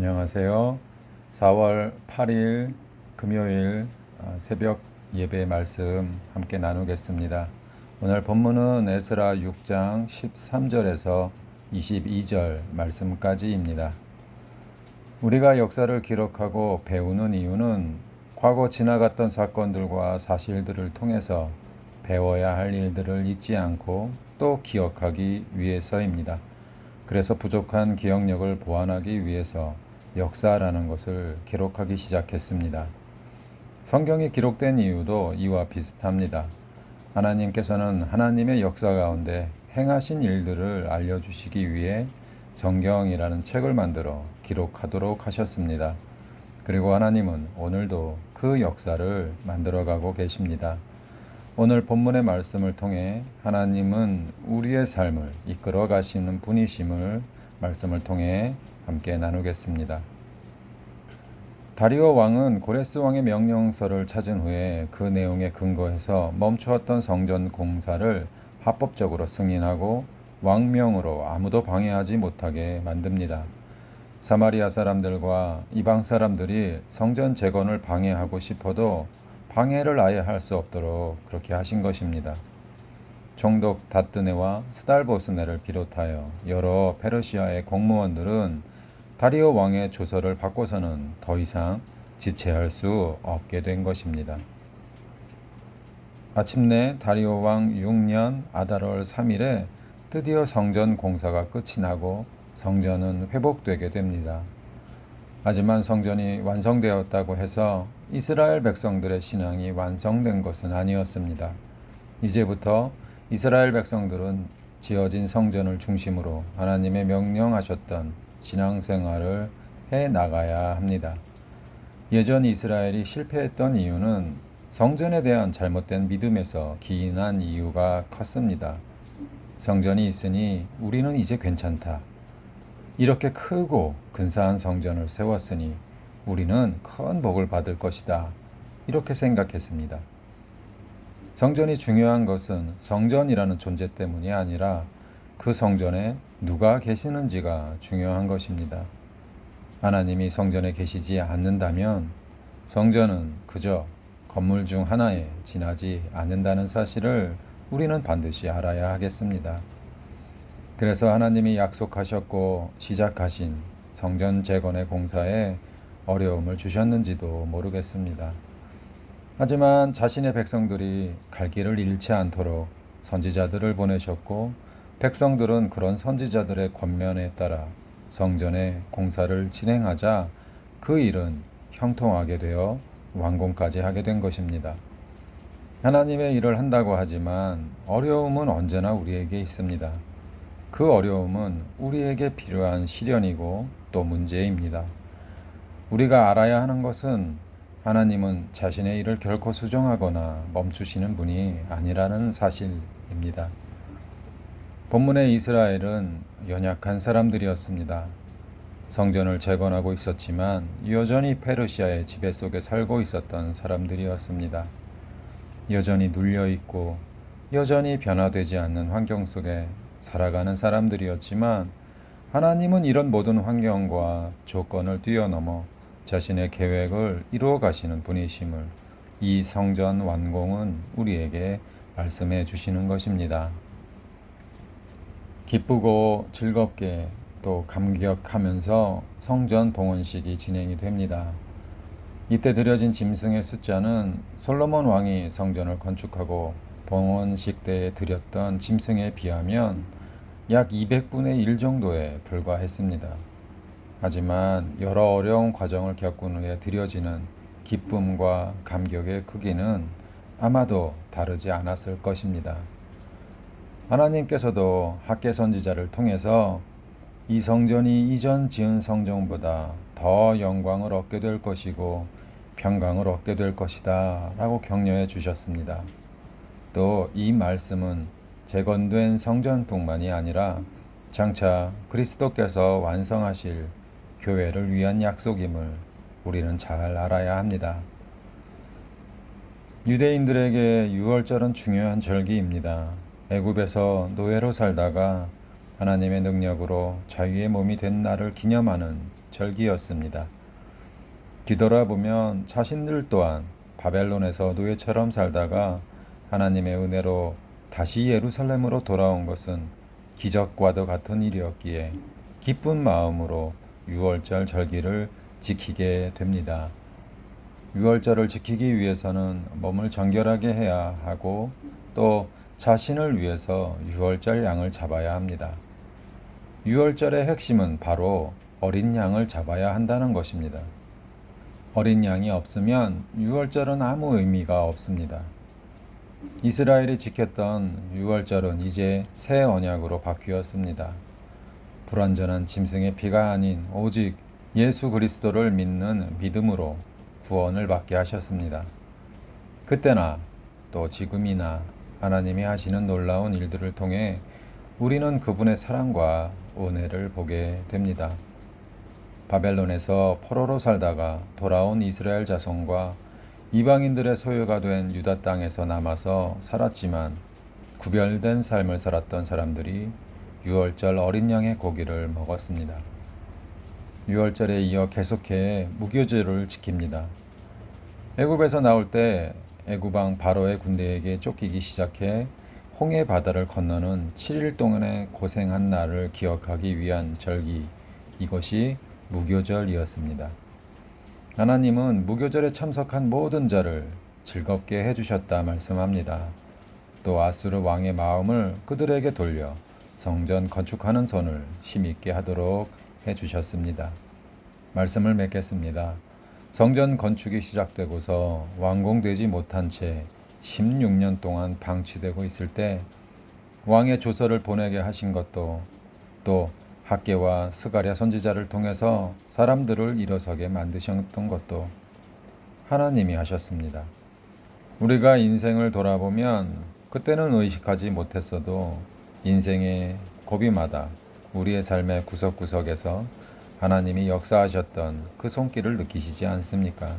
안녕하세요. 4월 8일 금요일 새벽 예배 말씀 함께 나누겠습니다. 오늘 본문은 에스라 6장 13절에서 22절 말씀까지입니다. 우리가 역사를 기록하고 배우는 이유는 과거 지나갔던 사건들과 사실들을 통해서 배워야 할 일들을 잊지 않고 또 기억하기 위해서입니다. 그래서 부족한 기억력을 보완하기 위해서 역사라는 것을 기록하기 시작했습니다. 성경이 기록된 이유도 이와 비슷합니다. 하나님께서는 하나님의 역사 가운데 행하신 일들을 알려주시기 위해 성경이라는 책을 만들어 기록하도록 하셨습니다. 그리고 하나님은 오늘도 그 역사를 만들어가고 계십니다. 오늘 본문의 말씀을 통해 하나님은 우리의 삶을 이끌어 가시는 분이심을 말씀을 통해 함께 나누겠습니다. 다리오 왕은 고레스 왕의 명령서를 찾은 후에 그 내용에 근거해서 멈추었던 성전 공사를 합법적으로 승인하고 왕명으로 아무도 방해하지 못하게 만듭니다. 사마리아 사람들과 이방 사람들이 성전 재건을 방해하고 싶어도 방해를 아예 할 수 없도록 그렇게 하신 것입니다. 총독 다뜨네와 스달보스네를 비롯하여 여러 페르시아의 공무원들은 다리오 왕의 조서를 받고서는 더 이상 지체할 수 없게 된 것입니다. 마침내 다리오 왕 6년 아달월 3일에 드디어 성전 공사가 끝이 나고 성전은 회복되게 됩니다. 하지만 성전이 완성되었다고 해서 이스라엘 백성들의 신앙이 완성된 것은 아니었습니다. 이제부터 이스라엘 백성들은 지어진 성전을 중심으로 하나님의 명령하셨던 신앙생활을 해 나가야 합니다. 예전 이스라엘이 실패했던 이유는 성전에 대한 잘못된 믿음에서 기인한 이유가 컸습니다. 성전이 있으니 우리는 이제 괜찮다. 이렇게 크고 근사한 성전을 세웠으니 우리는 큰 복을 받을 것이다. 이렇게 생각했습니다. 성전이 중요한 것은 성전이라는 존재 때문이 아니라 그 성전에 누가 계시는지가 중요한 것입니다. 하나님이 성전에 계시지 않는다면 성전은 그저 건물 중 하나에 지나지 않는다는 사실을 우리는 반드시 알아야 하겠습니다. 그래서 하나님이 약속하셨고 시작하신 성전 재건의 공사에 어려움을 주셨는지도 모르겠습니다. 하지만 자신의 백성들이 갈 길을 잃지 않도록 선지자들을 보내셨고 백성들은 그런 선지자들의 권면에 따라 성전의 공사를 진행하자 그 일은 형통하게 되어 완공까지 하게 된 것입니다. 하나님의 일을 한다고 하지만 어려움은 언제나 우리에게 있습니다. 그 어려움은 우리에게 필요한 시련이고 또 문제입니다. 우리가 알아야 하는 것은 하나님은 자신의 일을 결코 수정하거나 멈추시는 분이 아니라는 사실입니다. 본문의 이스라엘은 연약한 사람들이었습니다. 성전을 재건하고 있었지만 여전히 페르시아의 지배 속에 살고 있었던 사람들이었습니다. 여전히 눌려있고 여전히 변화되지 않는 환경 속에 살아가는 사람들이었지만 하나님은 이런 모든 환경과 조건을 뛰어넘어 자신의 계획을 이루어 가시는 분이심을 이 성전 완공은 우리에게 말씀해 주시는 것입니다. 기쁘고 즐겁게 또 감격하면서 성전 봉헌식이 진행이 됩니다. 이때 드려진 짐승의 숫자는 솔로몬 왕이 성전을 건축하고 봉헌식 때에 드렸던 짐승에 비하면 약 200분의 1 정도에 불과했습니다. 하지만 여러 어려운 과정을 겪은 후에 드려지는 기쁨과 감격의 크기는 아마도 다르지 않았을 것입니다. 하나님께서도 학개 선지자를 통해서 이 성전이 이전 지은 성전보다 더 영광을 얻게 될 것이고 평강을 얻게 될 것이다 라고 격려해 주셨습니다. 또 이 말씀은 재건된 성전뿐만이 아니라 장차 그리스도께서 완성하실 교회를 위한 약속임을 우리는 잘 알아야 합니다. 유대인들에게 유월절은 중요한 절기입니다. 애굽에서 노예로 살다가 하나님의 능력으로 자유의 몸이 된 날을 기념하는 절기였습니다. 뒤돌아보면 자신들 또한 바벨론에서 노예처럼 살다가 하나님의 은혜로 다시 예루살렘으로 돌아온 것은 기적과도 같은 일이었기에 기쁜 마음으로 유월절 절기를 지키게 됩니다. 유월절을 지키기 위해서는 몸을 정결하게 해야 하고 또 자신을 위해서 유월절 양을 잡아야 합니다. 유월절의 핵심은 바로 어린 양을 잡아야 한다는 것입니다. 어린 양이 없으면 유월절은 아무 의미가 없습니다. 이스라엘이 지켰던 유월절은 이제 새 언약으로 바뀌었습니다. 불완전한 짐승의 피가 아닌 오직 예수 그리스도를 믿는 믿음으로 구원을 받게 하셨습니다. 그때나 또 지금이나 하나님이 하시는 놀라운 일들을 통해 우리는 그분의 사랑과 은혜를 보게 됩니다. 바벨론에서 포로로 살다가 돌아온 이스라엘 자손과 이방인들의 소유가 된 유다 땅에서 남아서 살았지만 구별된 삶을 살았던 사람들이 유월절 어린 양의 고기를 먹었습니다. 유월절에 이어 계속해 무교절을 지킵니다. 애굽에서 나올 때 애굽 왕 바로의 군대에게 쫓기기 시작해 홍해 바다를 건너는 7일 동안의 고생한 날을 기억하기 위한 절기, 이것이 무교절이었습니다. 하나님은 무교절에 참석한 모든 자를 즐겁게 해주셨다 말씀합니다. 또 아수르 왕의 마음을 그들에게 돌려 성전 건축하는 손을 힘있게 하도록 해주셨습니다. 말씀을 맺겠습니다. 성전 건축이 시작되고서 완공되지 못한 채 16년 동안 방치되고 있을 때 왕의 조서를 보내게 하신 것도 또 학개와 스가랴 선지자를 통해서 사람들을 일어서게 만드셨던 것도 하나님이 하셨습니다. 우리가 인생을 돌아보면 그때는 의식하지 못했어도 인생의 고비마다 우리의 삶의 구석구석에서 하나님이 역사하셨던 그 손길을 느끼시지 않습니까?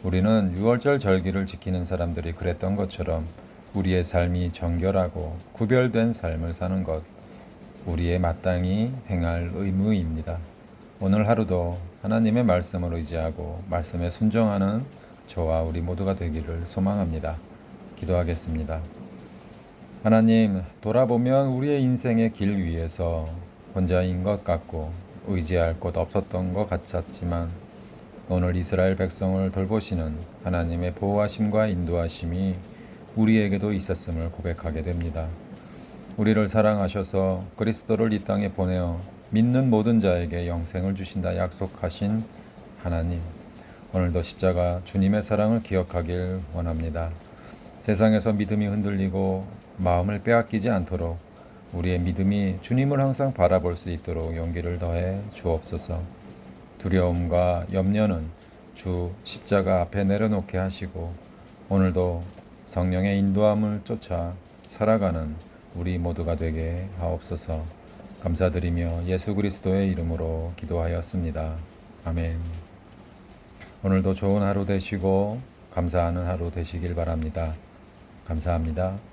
우리는 유월절 절기를 지키는 사람들이 그랬던 것처럼 우리의 삶이 정결하고 구별된 삶을 사는 것, 우리의 마땅히 행할 의무입니다. 오늘 하루도 하나님의 말씀을 의지하고 말씀에 순종하는 저와 우리 모두가 되기를 소망합니다. 기도하겠습니다. 하나님, 돌아보면 우리의 인생의 길 위에서 혼자인 것 같고 의지할 곳 없었던 것 같았지만 오늘 이스라엘 백성을 돌보시는 하나님의 보호하심과 인도하심이 우리에게도 있었음을 고백하게 됩니다. 우리를 사랑하셔서 그리스도를 이 땅에 보내어 믿는 모든 자에게 영생을 주신다 약속하신 하나님, 오늘도 십자가 주님의 사랑을 기억하길 원합니다. 세상에서 믿음이 흔들리고 마음을 빼앗기지 않도록 우리의 믿음이 주님을 항상 바라볼 수 있도록 용기를 더해 주옵소서. 두려움과 염려는 주 십자가 앞에 내려놓게 하시고 오늘도 성령의 인도함을 쫓아 살아가는 우리 모두가 되게 하옵소서. 감사드리며 예수 그리스도의 이름으로 기도하였습니다. 아멘. 오늘도 좋은 하루 되시고 감사하는 하루 되시길 바랍니다. 감사합니다.